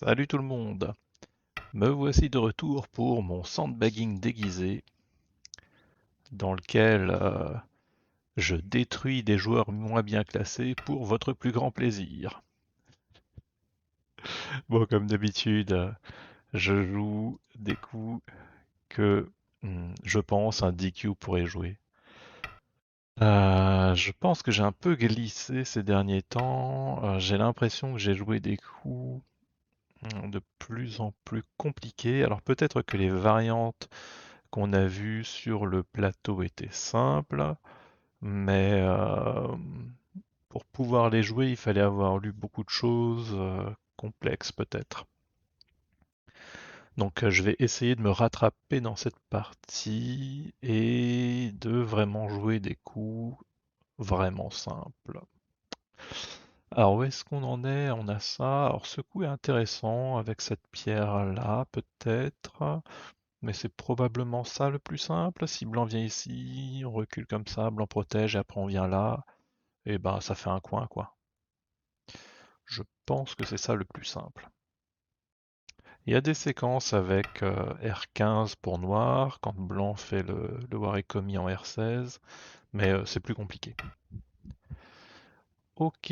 Salut tout le monde, me voici de retour pour mon sandbagging déguisé dans lequel je détruis des joueurs moins bien classés pour votre plus grand plaisir. Bon, comme d'habitude, je joue des coups que je pense un DQ pourrait jouer. Je pense que j'ai un peu glissé ces derniers temps. J'ai l'impression que j'ai joué des coups de plus en plus compliqués. Alors peut-être que les variantes qu'on a vues sur le plateau étaient simples, mais pour pouvoir les jouer, il fallait avoir lu beaucoup de choses complexes peut-être. Donc je vais essayer de me rattraper dans cette partie et de vraiment jouer des coups vraiment simples. Alors où est-ce qu'on en est? On a ça. Alors ce coup est intéressant avec cette pierre-là peut-être. Mais c'est probablement ça le plus simple. Si blanc vient ici, on recule comme ça, blanc protège, et après on vient là, et ben ça fait un coin quoi. Je pense que c'est ça le plus simple. Il y a des séquences avec R15 pour noir, quand blanc fait le warekomi en R16, mais c'est plus compliqué. Ok,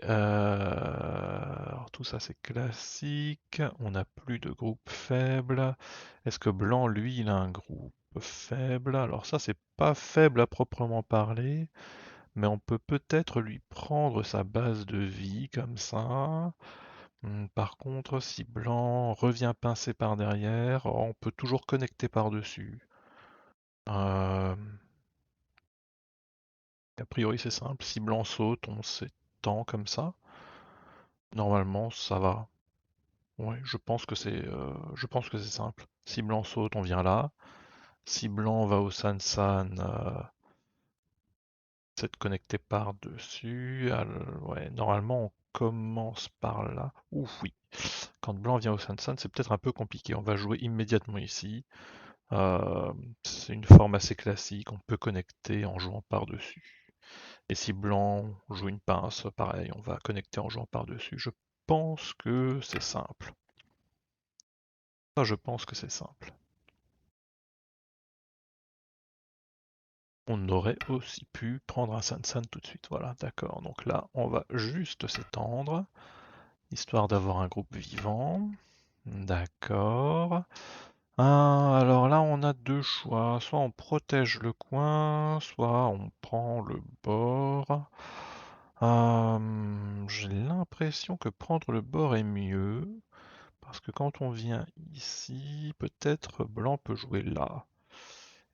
alors tout ça c'est classique, on n'a plus de groupe faible. Est-ce que blanc, lui, il a un groupe faible? Alors ça c'est pas faible à proprement parler, mais on peut peut-être lui prendre sa base de vie comme ça. Par contre, si blanc revient pincer par derrière, on peut toujours connecter par-dessus. Euh, a priori c'est simple, si blanc saute, on s'étend comme ça. Normalement ça va. Ouais, je pense que c'est simple. Si blanc saute, on vient là. Si blanc va au San-San, c'est de connecter par-dessus. Ouais, normalement, on commence par là. Ouf, oui. Quand blanc vient au San-San, c'est peut-être un peu compliqué. On va jouer immédiatement ici. Euh, c'est une forme assez classique. On peut connecter en jouant par-dessus. Et si blanc joue une pince, pareil, on va connecter en jouant par-dessus. Je pense que c'est simple. Ça, je pense que c'est simple. On aurait aussi pu prendre un San-San tout de suite. Voilà, d'accord. Donc là, on va juste s'étendre, histoire d'avoir un groupe vivant. D'accord. Alors là, on a deux choix. Soit on protège le coin, soit on prend le bord. J'ai l'impression que prendre le bord est mieux, parce que quand on vient ici, peut-être blanc peut jouer là.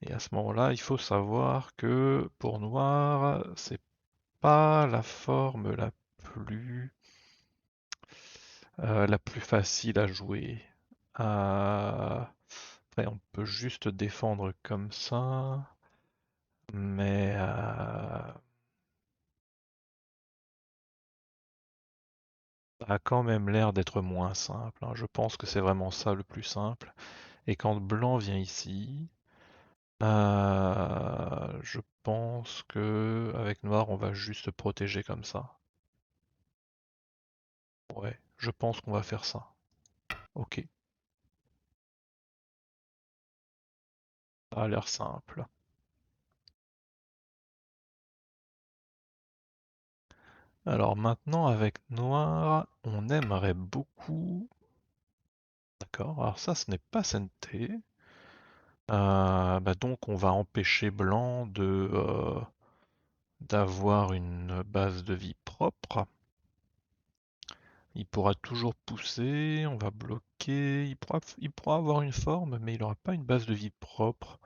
Et à ce moment-là, il faut savoir que pour noir, c'est pas la forme la plus facile à jouer. Après, on peut juste défendre comme ça, mais ça a quand même l'air d'être moins simple, hein. Je pense que c'est vraiment ça le plus simple. Et quand blanc vient ici, je pense que avec noir, on va juste se protéger comme ça. Ouais, je pense qu'on va faire ça. Ok, ça a l'air simple. Alors maintenant, avec noir, on aimerait beaucoup. D'accord, alors ça, ce n'est pas Senté. Bah donc, on va empêcher blanc d'avoir une base de vie propre. Il pourra toujours pousser, on va bloquer. Il pourra avoir une forme, mais il n'aura pas une base de vie propre.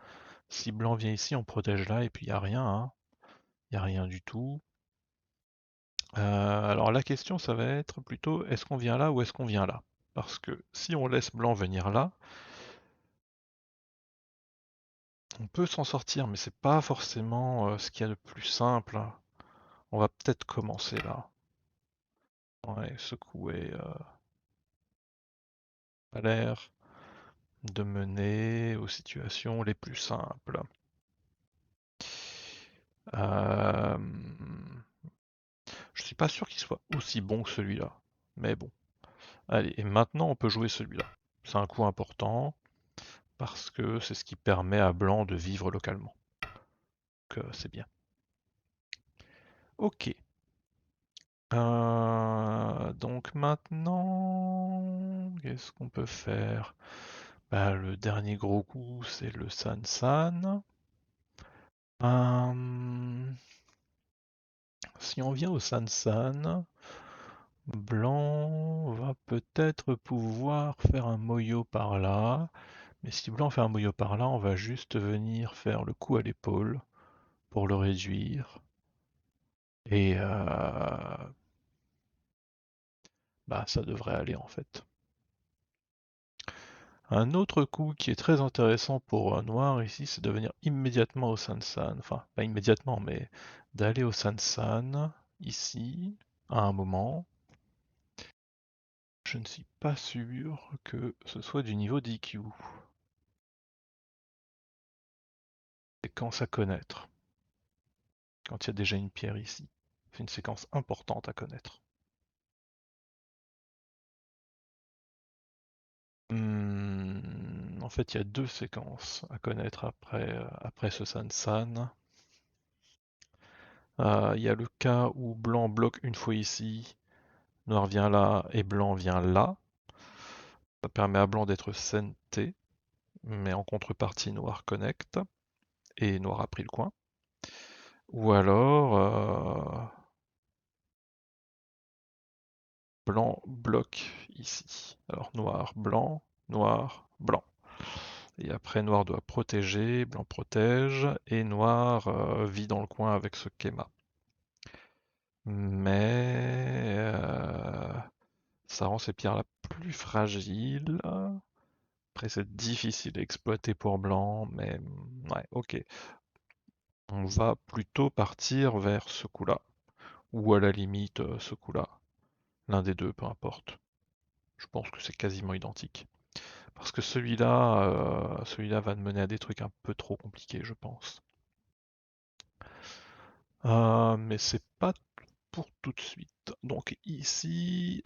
Si blanc vient ici, on protège là, et puis il n'y a rien, hein. Il n'y a rien du tout. Alors la question, ça va être plutôt, est-ce qu'on vient là ou est-ce qu'on vient là? Parce que si on laisse blanc venir là, on peut s'en sortir, mais c'est pas forcément ce qu'il y a de plus simple, hein. On va peut-être commencer là. Ouais, secouer a l'air de mener aux situations les plus simples. Euh, je suis pas sûr qu'il soit aussi bon que celui-là, mais bon. Allez, et maintenant on peut jouer celui-là. C'est un coup important, parce que c'est ce qui permet à blanc de vivre localement. Donc c'est bien. Ok. Donc maintenant, qu'est-ce qu'on peut faire? Bah, le dernier gros coup, c'est le San San. Si on vient au San San, blanc va peut-être pouvoir faire un moyo par là. Mais si blanc fait un moyo par là, on va juste venir faire le coup à l'épaule pour le réduire. Et bah ça devrait aller en fait. Un autre coup qui est très intéressant pour noir ici, c'est de venir immédiatement au Sansan. Enfin, pas immédiatement, mais d'aller au Sansan ici, à un moment. Je ne suis pas sûr que ce soit du niveau d'IQ. Séquence à connaître. Quand il y a déjà une pierre ici. C'est une séquence importante à connaître. En fait, il y a deux séquences à connaître après ce Sansan. Il y a le cas où blanc bloque une fois ici, noir vient là et blanc vient là. Ça permet à blanc d'être centé, mais en contrepartie noir connecte et noir a pris le coin. Ou alors blanc bloque ici. Alors noir, blanc, noir, blanc. Et après noir doit protéger, blanc protège, et noir vit dans le coin avec ce Kema. Mais ça rend ces pierres-là plus fragiles. Après c'est difficile à exploiter pour blanc, mais ouais, ok. On va plutôt partir vers ce coup-là. Ou à la limite ce coup-là. L'un des deux, peu importe. Je pense que c'est quasiment identique. Parce que celui-là va mener à des trucs un peu trop compliqués, je pense. Mais c'est pas pour tout de suite. Donc ici,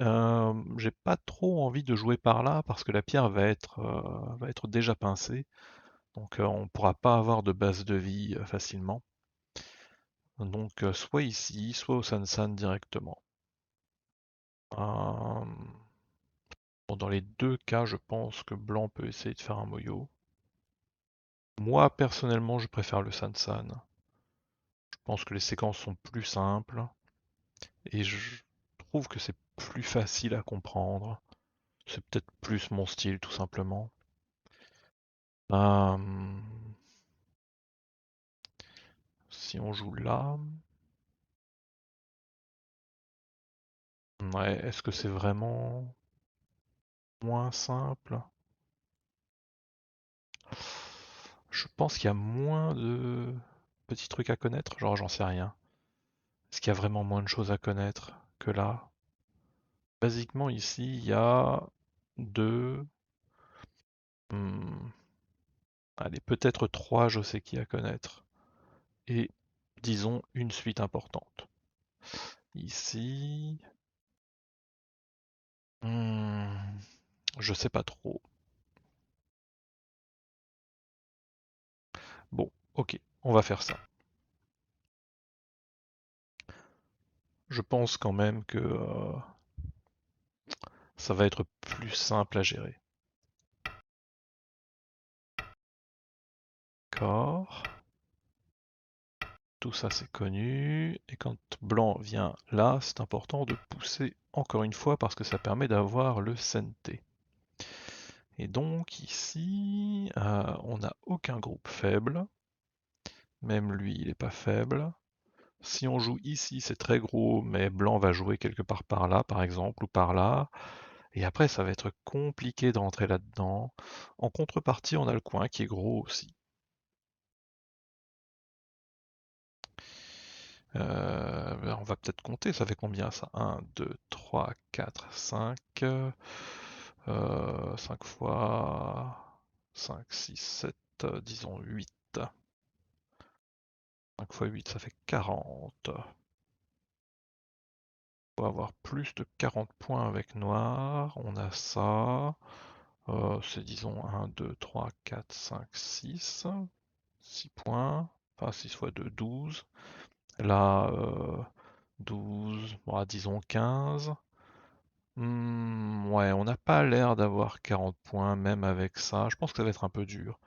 j'ai pas trop envie de jouer par là parce que la pierre va être déjà pincée. Donc on ne pourra pas avoir de base de vie facilement. Donc soit ici, soit au Sansan directement. Euh, bon, dans les deux cas, je pense que blanc peut essayer de faire un moyo. Moi personnellement, je préfère le Sansan. Je pense que les séquences sont plus simples et je trouve que c'est plus facile à comprendre. C'est peut-être plus mon style tout simplement. Euh, Si on joue là, ouais, est-ce que c'est vraiment moins simple? Je pense qu'il y a moins de petits trucs à connaître, genre j'en sais rien. Est-ce qu'il y a vraiment moins de choses à connaître que là? Basiquement ici, il y a deux, hmm, allez, peut-être trois je sais qui à connaître. Et disons une suite importante. Ici, hmm, je sais pas trop. Bon, ok, on va faire ça. Je pense quand même que ça va être plus simple à gérer. D'accord. Tout ça c'est connu. Et quand blanc vient là, c'est important de pousser encore une fois parce que ça permet d'avoir le sente. Et donc ici, on n'a aucun groupe faible. Même lui, il n'est pas faible. Si on joue ici, c'est très gros, mais blanc va jouer quelque part par là, par exemple, ou par là. Et après, ça va être compliqué de rentrer là-dedans. En contrepartie, on a le coin qui est gros aussi. Ben, on va peut-être compter, ça fait combien ça? 1, 2, 3, 4, 5. 5 fois 5, 6, 7, disons 8. 5 fois 8, ça fait 40. Pour avoir plus de 40 points avec noir, on a ça. C'est disons 1, 2, 3, 4, 5, 6. 6 points. Enfin 6 fois 2, 12. Là, 12, bon, disons 15. Ouais, on n'a pas l'air d'avoir 40 points, même avec ça. Je pense que ça va être un peu dur.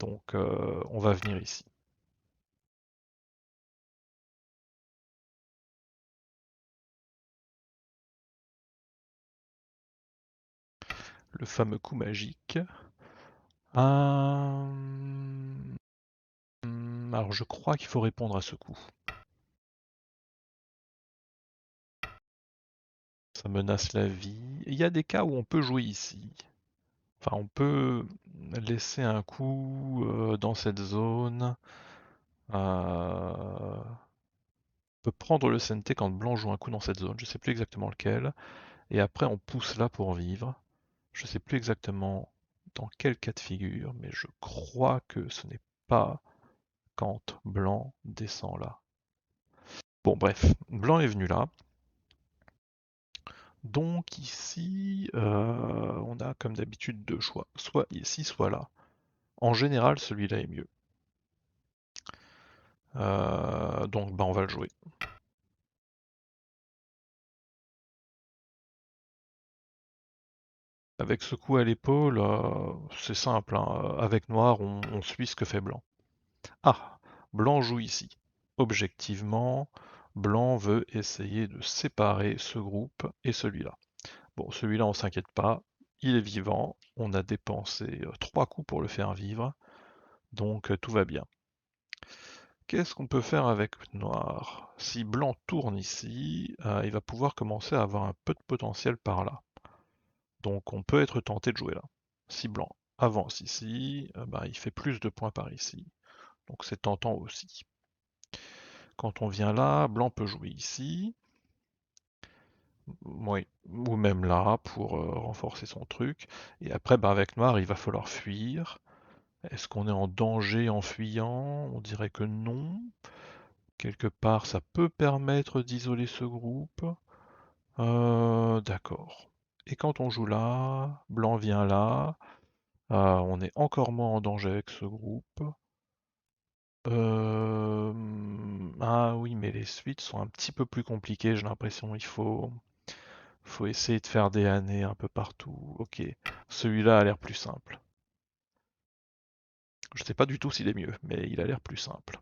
Donc, on va venir ici. Le fameux coup magique. Alors, je crois qu'il faut répondre à ce coup. Ça menace la vie. Il y a des cas où on peut jouer ici. Enfin, on peut laisser un coup dans cette zone. On peut prendre le CNT quand blanc joue un coup dans cette zone. Je ne sais plus exactement lequel. Et après, on pousse là pour vivre. Je ne sais plus exactement dans quel cas de figure, mais je crois que ce n'est pas quand blanc descend là. Bon, bref, blanc est venu là. Donc ici, on a comme d'habitude deux choix, soit ici, soit là. En général, celui-là est mieux. Donc bah, on va le jouer. Avec ce coup à l'épaule, c'est simple, hein. Avec noir, on suit ce que fait blanc. Ah, blanc joue ici. Objectivement, blanc veut essayer de séparer ce groupe et celui-là. Bon, celui-là, on s'inquiète pas, il est vivant, on a dépensé 3 coups pour le faire vivre, donc tout va bien. Qu'est-ce qu'on peut faire avec noir? Si blanc tourne ici, il va pouvoir commencer à avoir un peu de potentiel par là. Donc on peut être tenté de jouer là. Si blanc avance ici, bah, il fait plus de points par ici. Donc c'est tentant aussi. Quand on vient là, blanc peut jouer ici. Oui, ou même là pour renforcer son truc. Et après, bah, avec noir, il va falloir fuir. Est-ce qu'on est en danger en fuyant? On dirait que non. Quelque part, ça peut permettre d'isoler ce groupe. D'accord. Et quand on joue là, blanc vient là. On est encore moins en danger avec ce groupe. Ah oui, mais les suites sont un petit peu plus compliquées, j'ai l'impression. Faut essayer de faire des années un peu partout. Ok, celui-là a l'air plus simple. Je sais pas du tout s'il est mieux, mais il a l'air plus simple.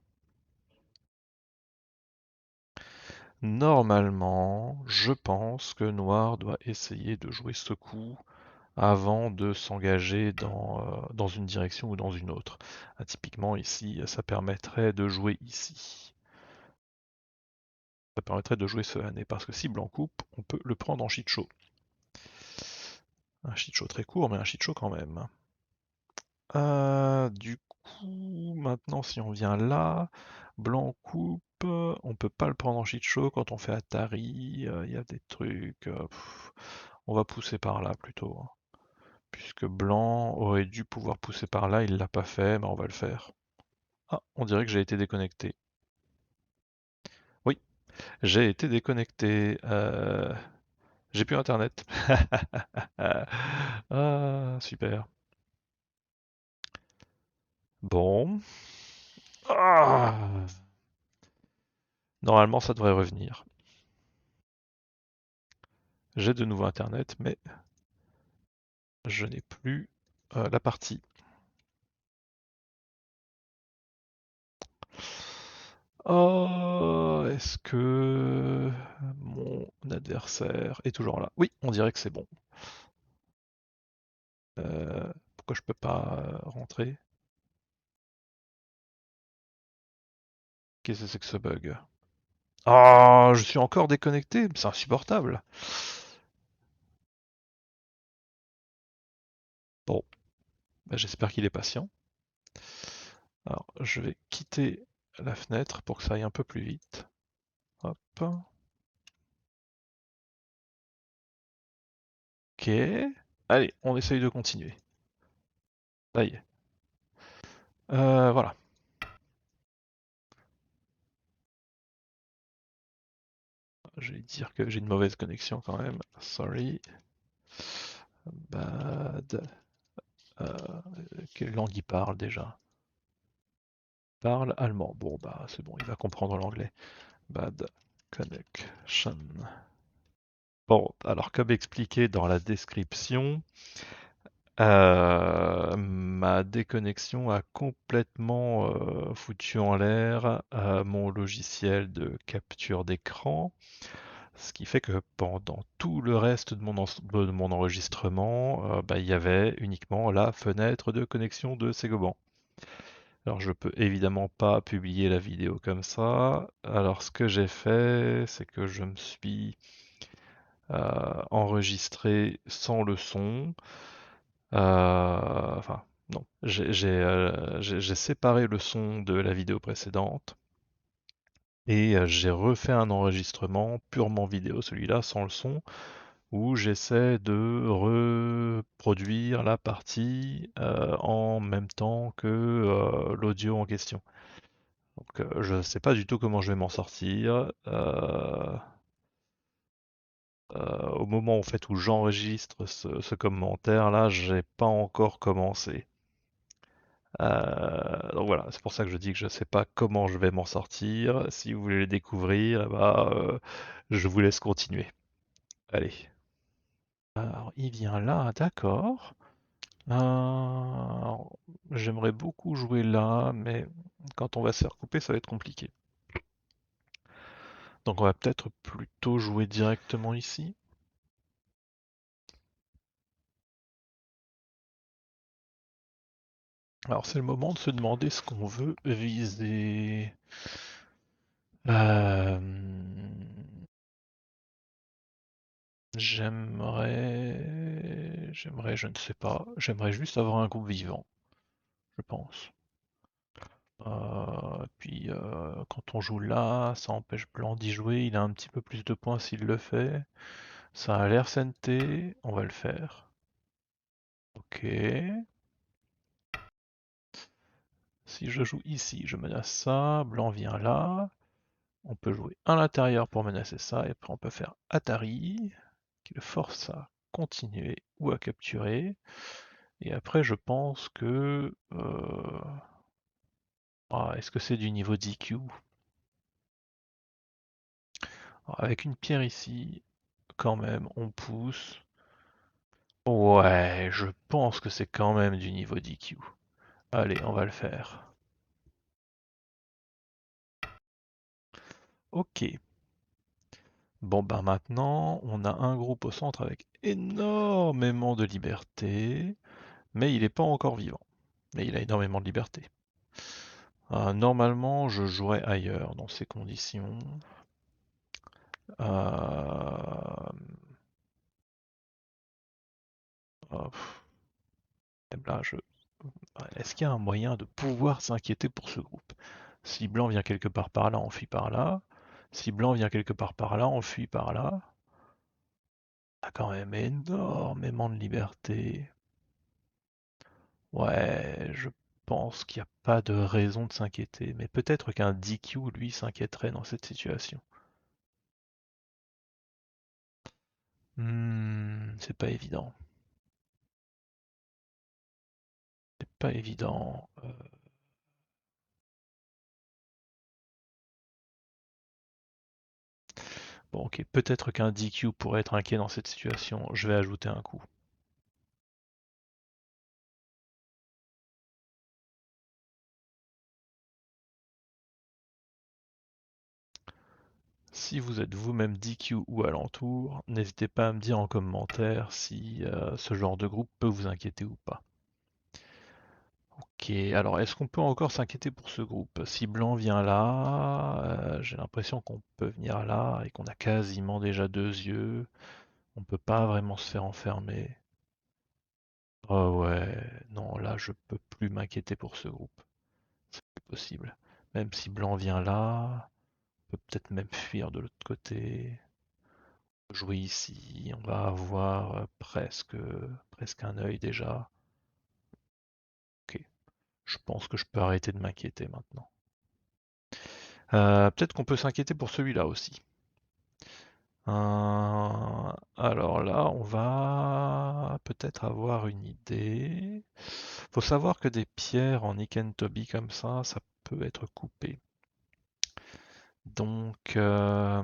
Normalement, je pense que Noir doit essayer de jouer ce coup avant de s'engager dans une direction ou dans une autre. Typiquement ici, ça permettrait de jouer ici. Ça permettrait de jouer ce année, parce que si blanc coupe, on peut le prendre en shit show. Un shit show très court, mais un shit show quand même. Du coup, maintenant, si on vient là, blanc coupe, on peut pas le prendre en shit show quand on fait Atari, il y a des trucs. On va pousser par là plutôt, hein. Puisque blanc aurait dû pouvoir pousser par là, il l'a pas fait, mais on va le faire. Ah, on dirait que j'ai été déconnecté. Oui, j'ai été déconnecté. J'ai plus internet. Ah, super. Bon. Ah. Normalement, ça devrait revenir. J'ai de nouveau internet, mais je n'ai plus la partie. Oh, est-ce que mon adversaire est toujours là? Oui, on dirait que c'est bon. Pourquoi je peux pas rentrer? Qu'est-ce que c'est que ce bug? Ah, je suis encore déconnecté, c'est insupportable. Bon, bah, j'espère qu'il est patient. Alors, je vais quitter la fenêtre pour que ça aille un peu plus vite. Hop. Ok. Allez, on essaye de continuer. Ça y est. Voilà. je vais dire que j'ai une mauvaise connexion quand même. Sorry. Bad. Euh, Quelle langue il parle déjà? Parle allemand. Bon bah c'est bon, il va comprendre l'anglais. Bad connection. Bon, alors comme expliqué dans la description, ma déconnexion a complètement foutu en l'air mon logiciel de capture d'écran, ce qui fait que pendant tout le reste de mon enregistrement, bah, il y avait uniquement la fenêtre de connexion de Segoban. Alors je peux évidemment pas publier la vidéo comme ça. Alors ce que j'ai fait, c'est que je me suis enregistré sans le son. Enfin, non, j'ai séparé le son de la vidéo précédente et j'ai refait un enregistrement purement vidéo, celui-là sans le son, où j'essaie de reproduire la partie en même temps que l'audio en question. Donc je sais pas du tout comment je vais m'en sortir. Au moment en fait où j'enregistre ce commentaire-là, j'ai pas encore commencé. Donc voilà, c'est pour ça que je dis que je sais pas comment je vais m'en sortir. Si vous voulez les découvrir, bah, je vous laisse continuer. Allez. Alors, il vient là, d'accord. Alors, j'aimerais beaucoup jouer là, mais quand on va se faire couper, ça va être compliqué. Donc on va peut-être plutôt jouer directement ici. Alors c'est le moment de se demander ce qu'on veut viser. Euh, j'aimerais, je ne sais pas, j'aimerais juste avoir un groupe vivant, je pense. Puis quand on joue là, ça empêche Blanc d'y jouer, il a un petit peu plus de points s'il le fait. Ça a l'air SNT, on va le faire. Ok. Si je joue ici, je menace ça, Blanc vient là. On peut jouer à l'intérieur pour menacer ça, et après on peut faire Atari, qui le force à continuer ou à capturer. Et après, je pense que... est-ce que c'est du niveau DQ? Alors, avec une pierre ici, quand même, on pousse. Ouais, je pense que c'est quand même du niveau DQ. Allez, on va le faire. Ok. Bon, ben maintenant, on a un groupe au centre avec énormément de liberté, mais il n'est pas encore vivant. Mais il a énormément de liberté. Normalement, je jouerais ailleurs dans ces conditions. Euh, là, est-ce qu'il y a un moyen de pouvoir s'inquiéter pour ce groupe? Si blanc vient quelque part par là, on fuit par là. Si blanc vient quelque part par là, on fuit par là. On a quand même énormément de liberté. Ouais, je pense qu'il n'y a pas de raison de s'inquiéter. Mais peut-être qu'un DQ, lui, s'inquiéterait dans cette situation. C'est pas évident. C'est pas évident. Bon, ok, peut-être qu'un DQ pourrait être inquiet dans cette situation. Je vais ajouter un coup. Si vous êtes vous-même DQ ou alentour, n'hésitez pas à me dire en commentaire si ce genre de groupe peut vous inquiéter ou pas. Ok, alors est-ce qu'on peut encore s'inquiéter pour ce groupe? Si blanc vient là, j'ai l'impression qu'on peut venir là et qu'on a quasiment déjà deux yeux. On peut pas vraiment se faire enfermer. Oh ouais, non, là je peux plus m'inquiéter pour ce groupe. C'est plus possible. Même si blanc vient là, on peut peut-être même fuir de l'autre côté. Jouer ici, on va avoir presque un œil déjà. Ok, je pense que je peux arrêter de m'inquiéter maintenant. Peut-être qu'on peut s'inquiéter pour celui-là aussi. Alors là, on va peut-être avoir une idée. Faut savoir que des pierres en Ikentobi comme ça peut être coupé. Donc, ça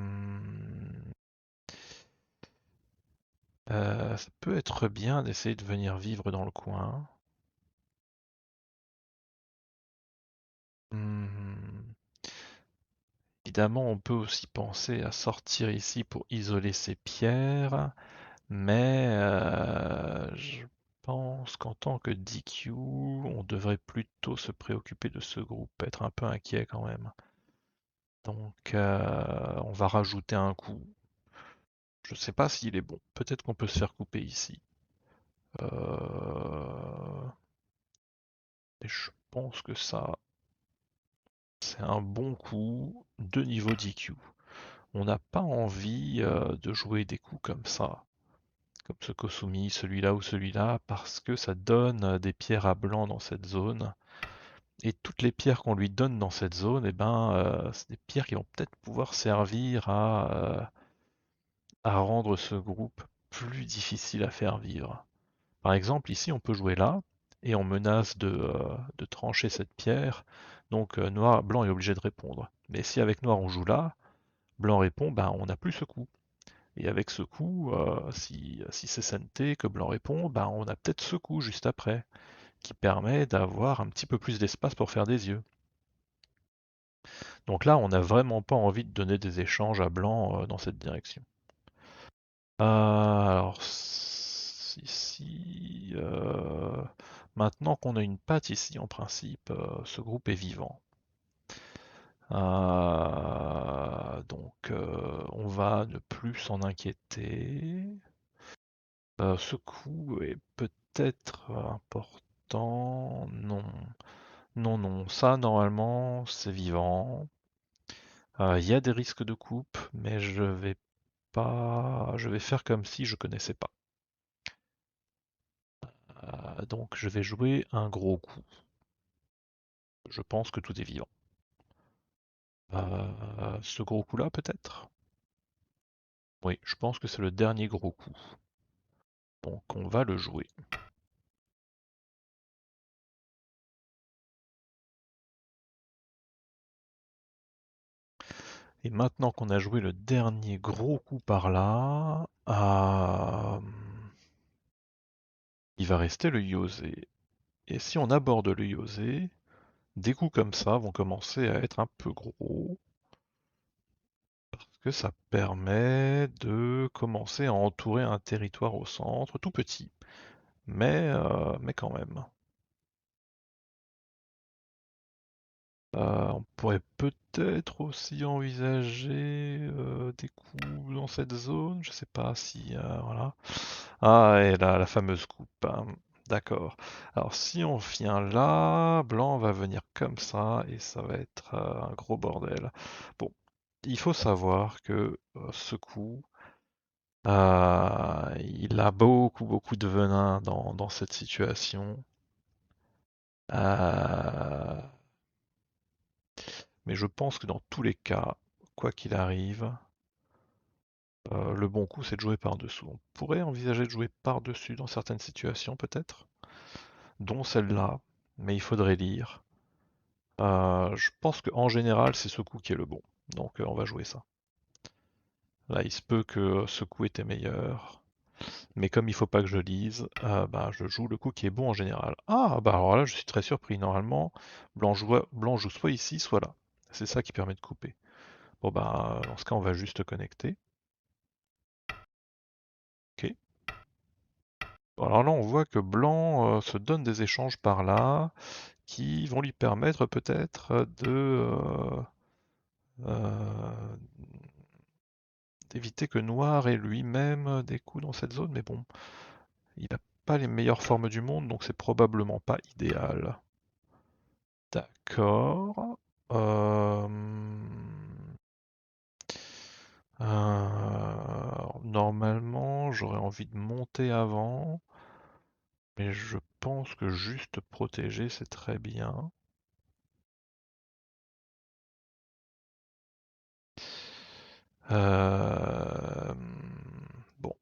peut être bien d'essayer de venir vivre dans le coin. Hmm, Évidemment, on peut aussi penser à sortir ici pour isoler ces pierres, mais je pense qu'en tant que DQ, on devrait plutôt se préoccuper de ce groupe, être un peu inquiet quand même. Donc, on va rajouter un coup. Je sais pas s'il est bon. Peut-être qu'on peut se faire couper ici. Et je pense que ça, c'est un bon coup de niveau DQ. On n'a pas envie de jouer des coups comme ça, comme ce Kosumi, celui-là ou celui-là, parce que ça donne des pierres à blanc dans cette zone. Et toutes les pierres qu'on lui donne dans cette zone, eh ben, c'est des pierres qui vont peut-être pouvoir servir à rendre ce groupe plus difficile à faire vivre. Par exemple, ici, on peut jouer là, et on menace de trancher cette pierre, donc blanc est obligé de répondre. Mais si avec noir on joue là, blanc répond, ben on n'a plus ce coup. Et avec ce coup, si c'est Sente que blanc répond, ben on a peut-être ce coup juste après, qui permet d'avoir un petit peu plus d'espace pour faire des yeux. Donc là, on n'a vraiment pas envie de donner des échanges à blanc dans cette direction. Alors, ici, maintenant qu'on a une patte ici, en principe, ce groupe est vivant. Donc, on va ne plus s'en inquiéter. Ce coup est peut-être important. Non, non, non. Ça, normalement, c'est vivant. Il y a des risques de coupe, mais je vais faire comme si je connaissais pas. Donc je vais jouer un gros coup. Je pense que tout est vivant. Ce gros coup-là, peut-être? Oui, je pense que c'est le dernier gros coup. Donc on va le jouer. Et maintenant qu'on a joué le dernier gros coup par là, il va rester le Yosé. Et si on aborde le Yosé, des coups comme ça vont commencer à être un peu gros, parce que ça permet de commencer à entourer un territoire au centre, tout petit, mais quand même. On pourrait peut-être aussi envisager des coups dans cette zone, je sais pas si... voilà. Ah, et là, la fameuse coupe, hein. D'accord. Alors si on vient là, blanc va venir comme ça, et ça va être un gros bordel. Bon, il faut savoir que ce coup, il a beaucoup, beaucoup de venin dans cette situation. Euh, Mais je pense que dans tous les cas, quoi qu'il arrive, le bon coup c'est de jouer par-dessous. On pourrait envisager de jouer par-dessus dans certaines situations peut-être, dont celle-là, mais il faudrait lire. Je pense qu'en général c'est ce coup qui est le bon, donc on va jouer ça. Là il se peut que ce coup était meilleur, mais comme il faut pas que je lise, bah, je joue le coup qui est bon en général. Ah bah alors là je suis très surpris, normalement blanc joue soit ici soit là. C'est ça qui permet de couper. Bon bah dans ce cas on va juste connecter. Ok. Alors là, on voit que blanc se donne des échanges par là qui vont lui permettre peut-être euh, d'éviter que noir ait lui-même des coups dans cette zone. Mais bon, il n'a pas les meilleures formes du monde, donc c'est probablement pas idéal. D'accord. Euh, Normalement, j'aurais envie de monter avant, mais je pense que juste protéger, c'est très bien. Euh, Bon,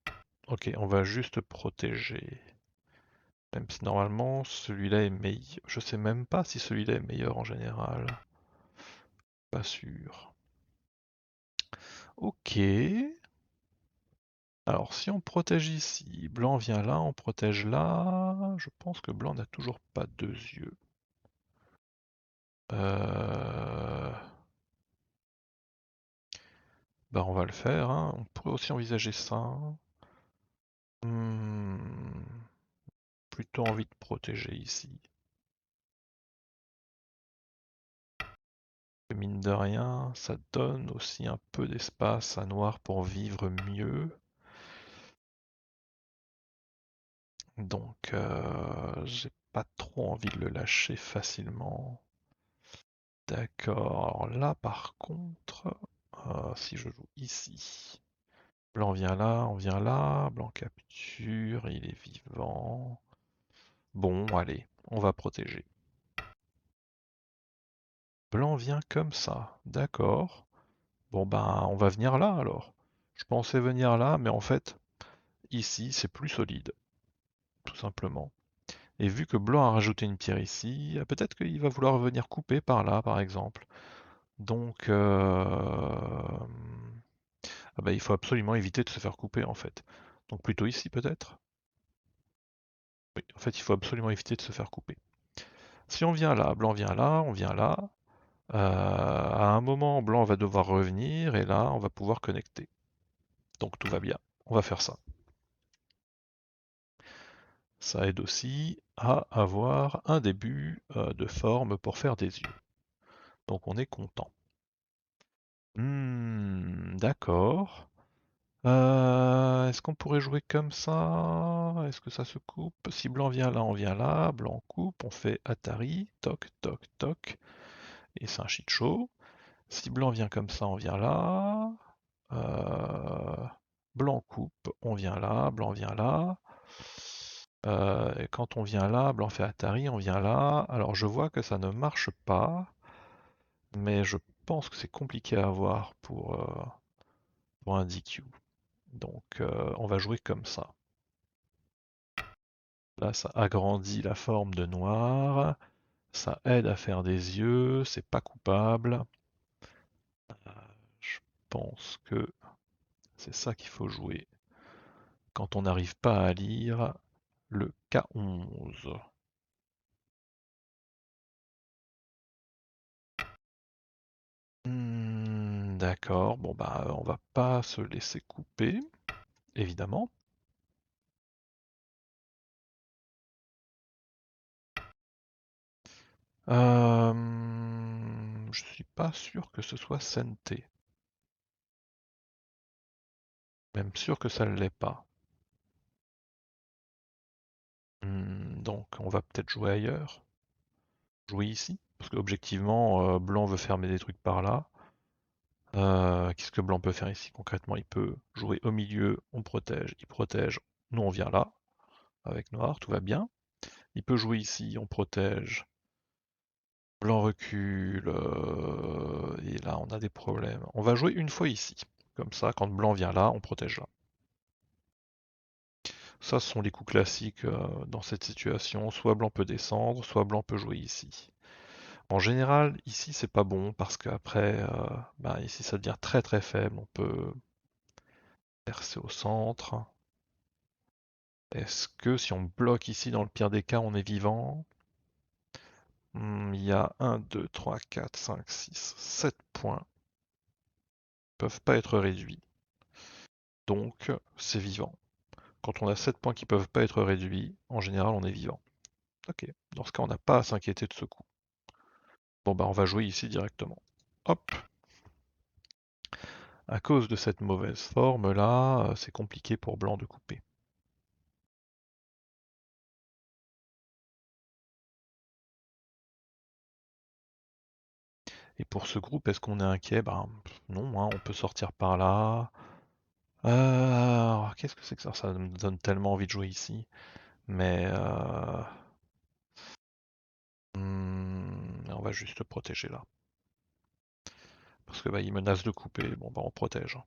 ok, on va juste protéger. Même si normalement celui-là est meilleur. Je sais même pas si celui-là est meilleur en général. Pas sûr. Ok. Alors si on protège ici, blanc vient là, on protège là. Je pense que blanc n'a toujours pas deux yeux. Euh... Bah on va le faire, hein. On pourrait aussi envisager ça, hein. Hmm, Plutôt envie de protéger ici. Mine de rien, ça donne aussi un peu d'espace à noir pour vivre mieux. Donc j'ai pas trop envie de le lâcher facilement. D'accord, alors là par contre, si je joue ici, blanc vient là, on vient là, blanc capture, il est vivant. Bon, allez, on va protéger. Blanc vient comme ça, d'accord. Bon ben, on va venir là alors. Je pensais venir là, mais en fait, ici, c'est plus solide, tout simplement. Et vu que blanc a rajouté une pierre ici, peut-être qu'il va vouloir venir couper par là, par exemple. Donc, ah bah, il faut absolument éviter de se faire couper, en fait. Donc plutôt ici, peut-être? Oui, en fait, il faut absolument éviter de se faire couper. Si on vient là, blanc vient là, on vient là. À un moment, blanc va devoir revenir, et là, on va pouvoir connecter. Donc tout va bien. On va faire ça. Ça aide aussi à avoir un début de forme pour faire des yeux. Donc on est content. D'accord. Est-ce qu'on pourrait jouer comme ça? Est-ce que ça se coupe? Si blanc vient là, on vient là. Blanc coupe, on fait Atari. Toc, toc, toc. Et c'est un shit show. Si blanc vient comme ça, on vient là. Euh, Blanc coupe, on vient là. Blanc vient là. Et quand on vient là, blanc fait Atari, on vient là. Alors je vois que ça ne marche pas, mais je pense que c'est compliqué à avoir pour un DQ. Donc on va jouer comme ça. Là, ça agrandit la forme de noir, ça aide à faire des yeux, c'est pas coupable. Je pense que c'est ça qu'il faut jouer quand on n'arrive pas à lire le K11. D'accord, bon bah on va pas se laisser couper, évidemment. Je suis pas sûr que ce soit Sente. Même sûr que ça ne l'est pas. Donc on va peut-être jouer ailleurs. Jouer ici. Parce qu'objectivement, blanc veut fermer des trucs par là. Qu'est-ce que blanc peut faire ici concrètement? Il peut jouer au milieu, on protège, il protège. Nous on vient là, avec noir, tout va bien. Il peut jouer ici, on protège. Blanc recule, et là on a des problèmes. On va jouer une fois ici. Comme ça, quand blanc vient là, on protège là. Ça, ce sont les coups classiques dans cette situation. Soit blanc peut descendre, soit blanc peut jouer ici. En général, ici, c'est pas bon parce qu'après, bah, ici, ça devient très très faible. On peut percer au centre. Est-ce que si on bloque ici, dans le pire des cas, on est vivant? Il y a 1, 2, 3, 4, 5, 6, 7 points. Ils peuvent pas être réduits. Donc, c'est vivant. Quand on a 7 points qui peuvent pas être réduits, en général, on est vivant. Ok, dans ce cas, on n'a pas à s'inquiéter de ce coup. Bon, bah, on va jouer ici directement. Hop! À cause de cette mauvaise forme là, c'est compliqué pour blanc de couper. Et pour ce groupe, est-ce qu'on est inquiet? Ben non, hein, on peut sortir par là. Qu'est-ce que c'est que ça? Ça me donne tellement envie de jouer ici. Mais on va juste protéger là. Parce que bah, il menace de couper, bon bah on protège.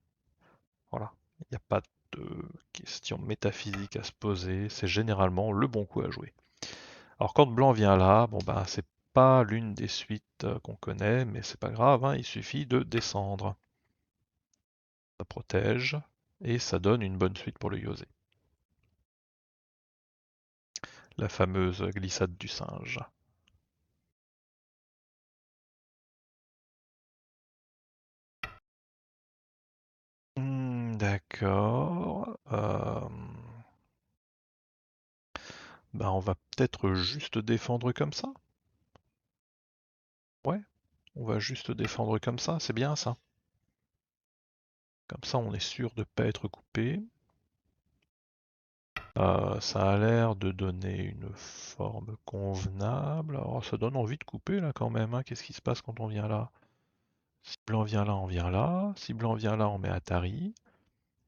Voilà. Il n'y a pas de question métaphysique à se poser, c'est généralement le bon coup à jouer. Alors quand blanc vient là, bon ben c'est pas l'une des suites qu'on connaît, mais c'est pas grave, hein, il suffit de descendre. Ça protège et ça donne une bonne suite pour le Yosé. La fameuse glissade du singe. D'accord. Ben on va peut-être juste défendre comme ça. Ouais, on va juste défendre comme ça, c'est bien ça. Comme ça on est sûr de ne pas être coupé. Ça a l'air de donner une forme convenable. Alors ça donne envie de couper là quand même, hein. Qu'est-ce qui se passe quand on vient là? Si blanc vient là, on vient là. Si blanc vient là, on met Atari.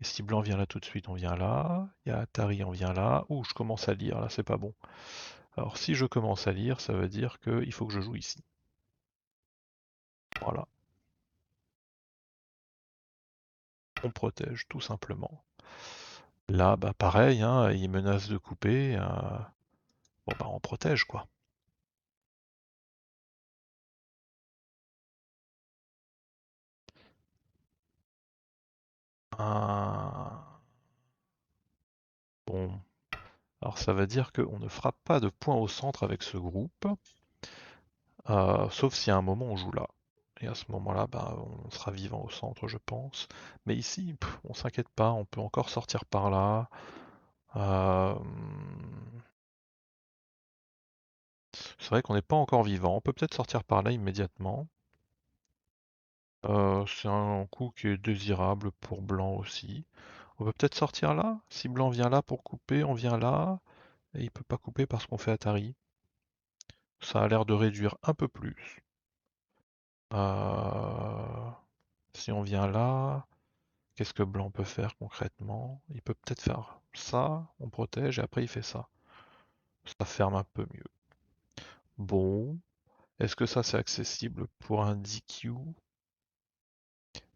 Et si blanc vient là tout de suite, on vient là. Il y a Atari, on vient là. Ouh, je commence à lire, là, c'est pas bon. Alors si je commence à lire, ça veut dire qu'il faut que je joue ici. Voilà. On protège, tout simplement. Là, bah pareil, hein, il menace de couper. Bon bah on protège, quoi. Bon, alors ça veut dire qu'on ne frappe pas de point au centre avec ce groupe, sauf si à un moment on joue là. Et à ce moment-là, bah, on sera vivant au centre, je pense. Mais ici, on s'inquiète pas, on peut encore sortir par là. Euh, C'est vrai qu'on n'est pas encore vivant, on peut peut-être sortir par là immédiatement. C'est un coup qui est désirable pour blanc aussi. On peut peut-être sortir là. Si blanc vient là pour couper, on vient là. Et il peut pas couper parce qu'on fait Atari. Ça a l'air de réduire un peu plus. Euh, Si on vient là, qu'est-ce que blanc peut faire concrètement? Il peut peut-être faire ça, on protège, et après il fait ça. Ça ferme un peu mieux. Bon, est-ce que ça c'est accessible pour un DQ?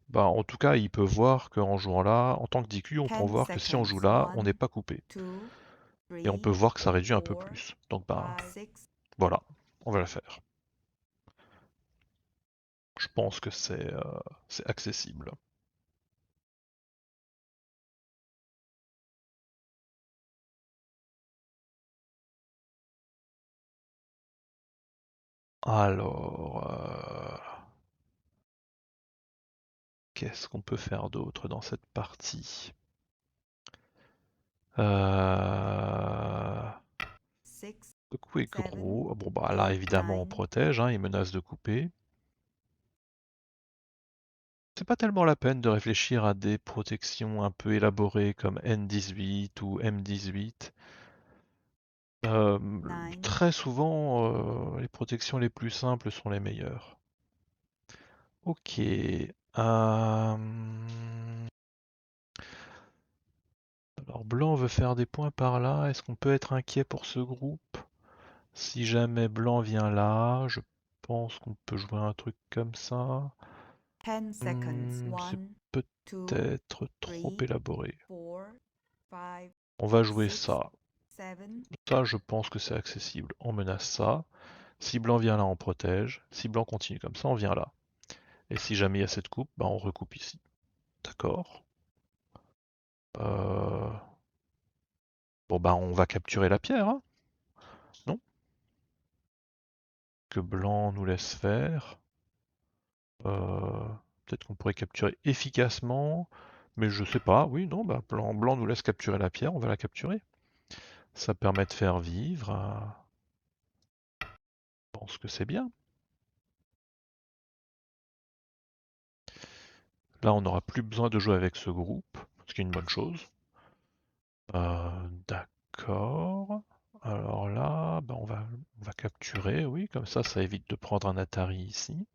Bah, en tout cas, il peut voir qu'en jouant là, en tant que DQ, on peut 10 voir que si on joue seconds. là, on n'est 1, pas coupé. 2, Et on peut 3, voir que ça réduit un peu 4, plus. Donc bah 5, 6. voilà, on va le faire. Je pense que c'est accessible. Alors, qu'est-ce qu'on peut faire d'autre dans cette partie? Euh, 6, Le coup est 7, gros. Bon bah là 8, évidemment on 9. protège, hein, il menace de couper. C'est pas tellement la peine de réfléchir à des protections un peu élaborées comme N18 ou M18. Euh, 9, Très souvent, les protections les plus simples sont les meilleures. Ok. Alors blanc veut faire des points par là. Est-ce qu'on peut être inquiet pour ce groupe? Si jamais blanc vient là, je pense qu'on peut jouer un truc comme ça. 10 seconds. C'est 1, 2, peut-être trop 3, élaboré. 4, 5, On va jouer 6, ça. 7. Ça, je pense que c'est accessible. On menace ça. Si blanc vient là, on protège. Si blanc continue comme ça, on vient là. Et si jamais il y a cette coupe, bah on recoupe ici. D'accord. Euh, Bon bah on va capturer la pierre, hein, non? Que blanc nous laisse faire. Euh, Peut-être qu'on pourrait capturer efficacement, mais je sais pas. Oui, non, bah blanc nous laisse capturer la pierre, on va la capturer. Ça permet de faire vivre. Je pense que c'est bien. Là, on n'aura plus besoin de jouer avec ce groupe, ce qui est une bonne chose. D'accord. Alors là, bah, on va capturer, oui, comme ça évite de prendre un Atari ici.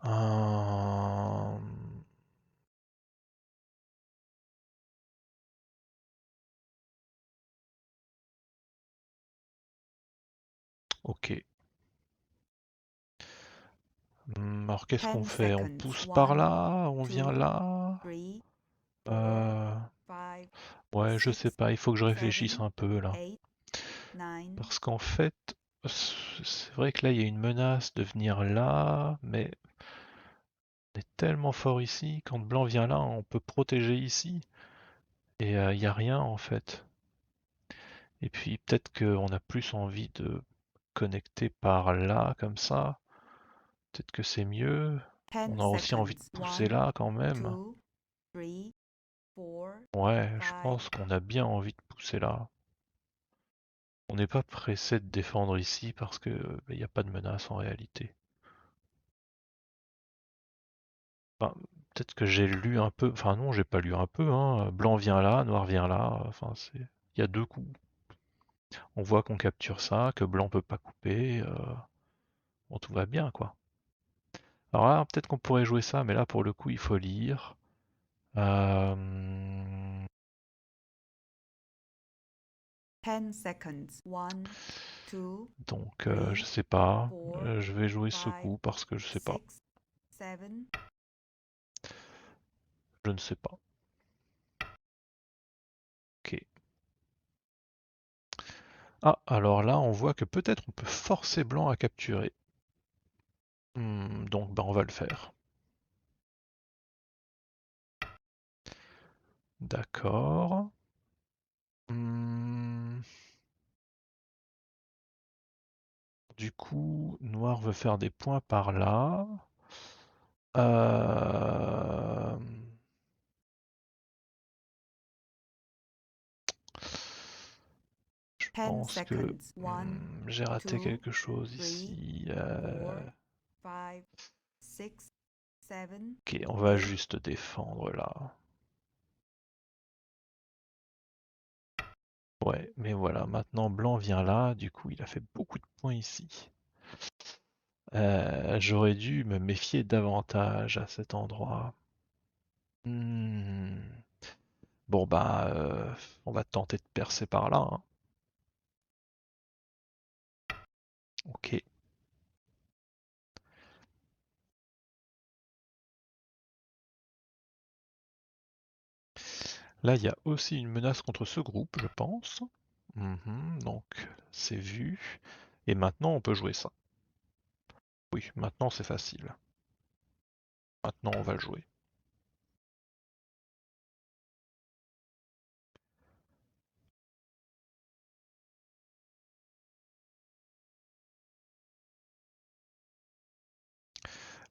Euh, Ok. Alors qu'est-ce qu'on 10 fait? On seconds. pousse par 1, là? On vient 2, là? 3, 4, Euh, 5, Ouais, je 6, sais pas, il faut que je 7, réfléchisse un peu là. 8, 9, Parce qu'en fait, c'est vrai que là, il y a une menace de venir là, mais on est tellement fort ici, quand blanc vient là, on peut protéger ici, et il n'y a rien en fait. Et puis peut-être qu'on a plus envie de connecter par là, comme ça. Peut-être que c'est mieux. 10 On a aussi envie de seconds. pousser 1, là quand même. 2, 3, 4, Ouais, je 5, pense qu'on a bien envie de pousser là. On n'est pas pressé de défendre ici parce que il n'y a pas de menace en réalité. Enfin, peut-être que j'ai lu un peu, enfin non, j'ai pas lu un peu, hein. Blanc vient là, noir vient là, enfin c'est. Il y a deux coups. On voit qu'on capture ça, que blanc peut pas couper, bon tout va bien quoi. Alors là, peut-être qu'on pourrait jouer ça, mais là pour le coup il faut lire. Euh, 10 seconds. 1, 2, donc 3, je sais pas. 4, Je vais jouer ce 5, coup parce que je sais pas. 6, 7. Je ne sais pas. Ok. Ah, alors là on voit que peut-être on peut forcer blanc à capturer. Donc bah on va le faire. D'accord. Hmm, Du coup, noir veut faire des points par là. Euh, Je 10 pense que seconds. 1, j'ai raté 2, quelque chose 3, ici. 4, 5, 6, 7, Ok, on va 8. juste défendre là. Ouais, mais voilà, maintenant blanc vient là, du coup il a fait beaucoup de points ici. J'aurais dû me méfier davantage à cet endroit. Hmm, Bon bah, on va tenter de percer par là, hein. Ok. Là, il y a aussi une menace contre ce groupe, je pense. Donc, c'est vu. Et maintenant, on peut jouer ça. Oui, maintenant, c'est facile. Maintenant, on va le jouer.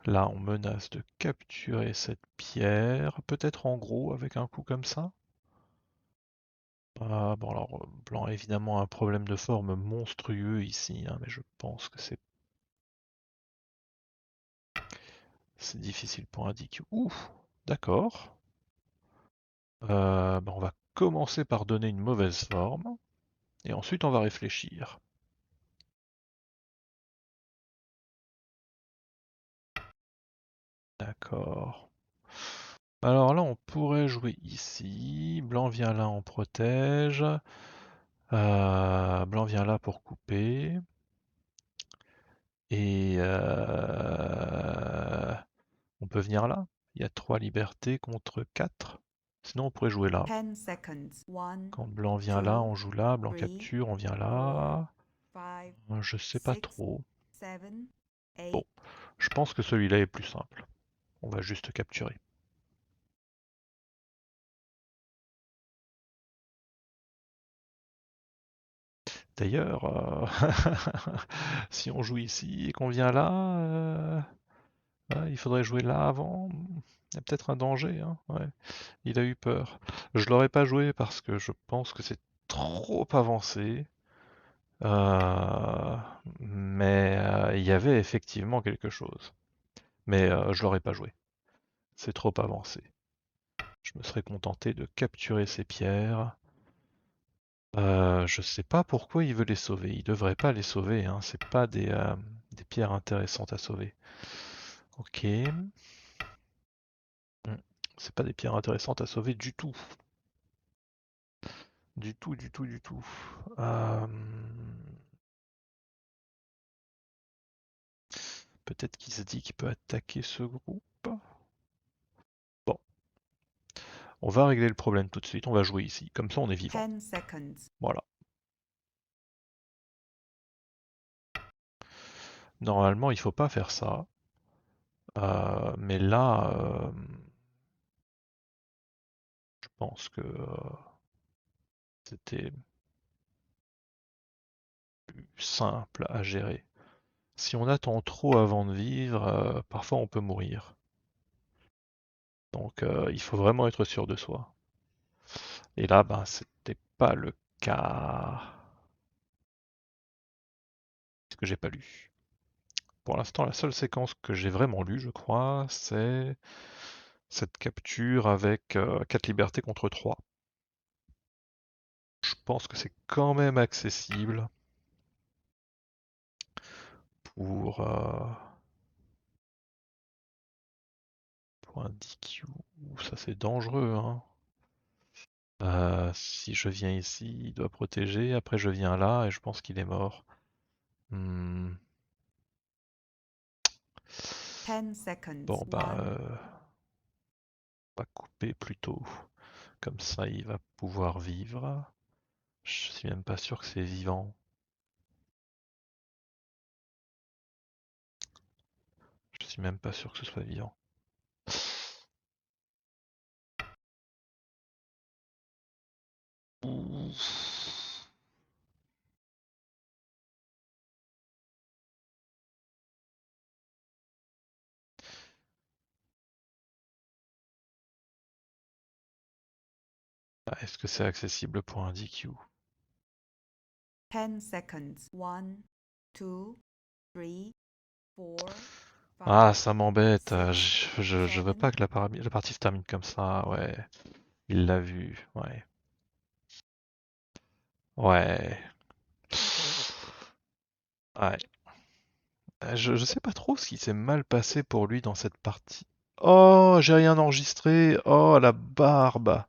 Là, on menace de capturer cette pierre. Peut-être en gros, avec un coup comme ça. Ah, bon, alors, blanc a évidemment un problème de forme monstrueux ici, hein, mais je pense que c'est difficile pour indiquer. Ouh, d'accord. On va commencer par donner une mauvaise forme, et ensuite on va réfléchir. D'accord. Alors là, on pourrait jouer ici. Blanc vient là, on protège. Blanc vient là pour couper. Et on peut venir là. Il y a 3 libertés contre 4. Sinon, on pourrait jouer là. 10 seconds. 1, Quand blanc vient là, 2, on joue là. Blanc 3, capture, on vient 4, là. 5, Je sais pas 6, trop. 7, Bon, 8. je pense que celui-là est plus simple. On va juste capturer. D'ailleurs, si on joue ici et qu'on vient là, ouais, il faudrait jouer là avant. Il y a peut-être un danger, hein. Ouais. Il a eu peur. Je l'aurais pas joué parce que je pense que c'est trop avancé. Euh, mais il y avait effectivement quelque chose. Mais je l'aurais pas joué. C'est trop avancé. Je me serais contenté de capturer ces pierres. Je sais pas pourquoi il veut les sauver. Il devrait pas les sauver, hein. C'est pas des pierres intéressantes à sauver. Ok. C'est pas des pierres intéressantes à sauver du tout. Du tout, du tout, du tout. Euh, Peut-être qu'il se dit qu'il peut attaquer ce groupe. Bon, on va régler le problème tout de suite, on va jouer ici. Comme ça, on est vivant. 10 seconds. Voilà. Normalement, il faut pas faire ça. Mais là, je pense que c'était plus simple à gérer. Si on attend trop avant de vivre, parfois on peut mourir. Donc il faut vraiment être sûr de soi. Et là, ben, c'était pas le cas. Ce que j'ai pas lu. Pour l'instant, la seule séquence que j'ai vraiment lue, je crois, c'est cette capture avec 4 libertés contre 3. Je pense que c'est quand même accessible pour un DQ. Ça c'est dangereux, hein. Si je viens ici, il doit protéger. Après, je viens là et je pense qu'il est mort. Hmm. 10 seconds. Bon, bah, 1, on va couper plutôt. Comme ça, il va pouvoir vivre. Je suis même pas sûr que c'est vivant. Je suis même pas sûr que ce soit vivant. Ah, est-ce que c'est accessible pour un DQ? 10 seconds. 1, 2, 3, 4, Ah, 5, ça m'embête. 6, Je veux 7. pas que la partie se termine comme ça. Ouais, il l'a vu. Ouais. Ouais. Ouais. Je sais pas trop ce qui s'est mal passé pour lui dans cette partie. Oh, j'ai rien enregistré. Oh, la barbe.